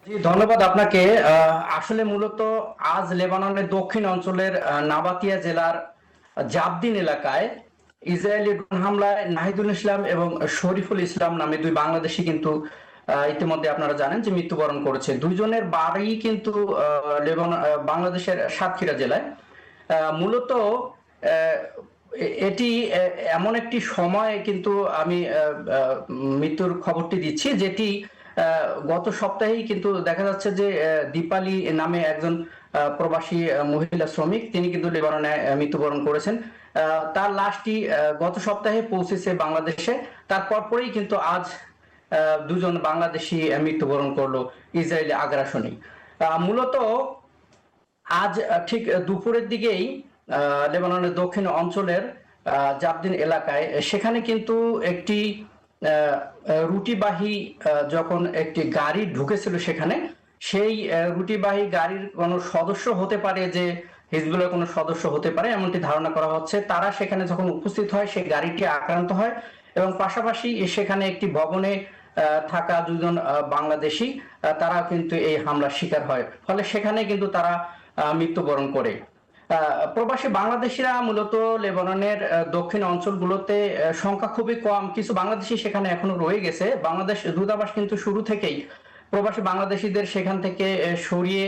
জি, ধন্যবাদ আপনাকে। আসলে মূলত আজ লেবাননের দক্ষিণ অঞ্চলের নাবাতিয়া জেলার জাবদিন এলাকায় ইসরায়েলি ড্রোন হামলায় নাহিদুল ইসলাম এবং শরীফুল ইসলাম নামে দুই বাংলাদেশি কিন্তু ইতিমধ্যে আপনারা জানেন যে মৃত্যুবরণ করেছে। দুইজনের বাড়ি কিন্তু বাংলাদেশের সাতক্ষীরা জেলায়। মূলত আহ, এটি এমন একটি সময় কিন্তু আমি মৃত্যুর খবরটি দিচ্ছি, যেটি গত সপ্তাহেই কিন্তু দেখা যাচ্ছে যে দীপালি নামে একজন প্রবাসী মহিলা শ্রমিক, তিনি কিন্তু লেবাননে মৃত্যুবরণ করেছেন। তার লাশটি গত সপ্তাহে পৌঁছেছে বাংলাদেশে। তার পরপরই কিন্তু আজ দুজন বাংলাদেশি মৃত্যুবরণ করলো ইসরায়েলি আগ্রাসনে। মূলত আজ ঠিক দুপুরের দিকেই লেবাননের দক্ষিণ অঞ্চলের জাবদিন এলাকায় সেখানে কিন্তু একটি রুটিবাহী যখন একটি গাড়ি ঢুকেছিল সেখানে, সেই রুটিবাহী গাড়ির কোনো সদস্য হতে পারে, যে হিজবুলের কোনো সদস্য হতে পারে এমনটি ধারণা করা হচ্ছে। তারা সেখানে যখন উপস্থিত হয় সেই গাড়িটি আক্রান্ত হয় এবং পাশাপাশি সেখানে একটি ভবনে থাকা দুজন বাংলাদেশি তারা কিন্তু এই হামলার শিকার হয়, ফলে সেখানে কিন্তু তারা মৃত্যুবরণ করে। প্রবাসী বাংলাদেশিরা মূলত লেবাননের দক্ষিণ অঞ্চলগুলোতে সংখ্যা খুবই কম, কিছু বাংলাদেশি সেখানে এখনো রয়ে গেছে। বাংলাদেশ দূতাবাস কিন্তু শুরু থেকেই প্রবাসী বাংলাদেশিদের সেখান থেকে সরিয়ে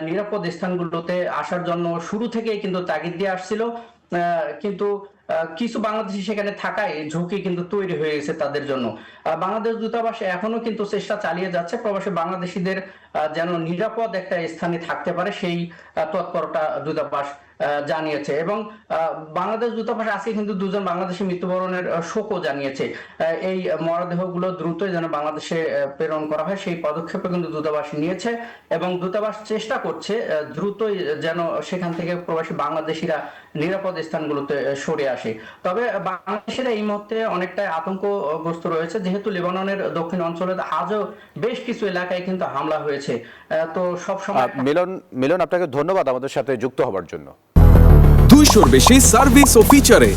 নিরাপদ স্থানগুলোতে আসার জন্য শুরু থেকেই কিন্তু তাগিদ দিয়ে আসছিল। কিন্তু কিছু বাংলাদেশি সেখানে থাকায় ঝুঁকি কিন্তু তৈরি হয়ে গেছে তাদের জন্য। বাংলাদেশ দূতাবাস এখনো কিন্তু চেষ্টা চালিয়ে যাচ্ছে প্রবাসী বাংলাদেশিদের যেন নিরাপদ একটা স্থানে থাকতে পারে, সেই তৎপরতা দূতাবাস জানিয়েছে। এবং বাংলাদেশ দূতাবাস আজকে কিন্তু দুজন বাংলাদেশি মৃত্যুবরণের শোকও জানিয়েছে। এই মরদেহগুলো দ্রুতই যেন বাংলাদেশে প্রেরণ করা হয় সেই পদক্ষেপে কিন্তু দূতাবাস নিয়েছে এবং দূতাবাস চেষ্টা করছে দ্রুতই যেন সেখান থেকে প্রবাসী বাংলাদেশিরা নিরাপদ স্থানগুলোতে সরে আসে। তবে বাংলাদেশিরা এই মুহূর্তে অনেকটাই আতঙ্কগ্রস্ত রয়েছে, যেহেতু লেবাননের দক্ষিণ অঞ্চলে আজও বেশ কিছু এলাকায় কিন্তু হামলা হয়েছে। তো সব সময় মিলন মিলন আপনাকে ধন্যবাদ আমাদের সাথে যুক্ত হবার জন্য। 200-র বেশি সার্ভিস ও ফিচারে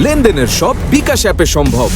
লেনদেনের সব বিকাশ অ্যাপে সম্ভব।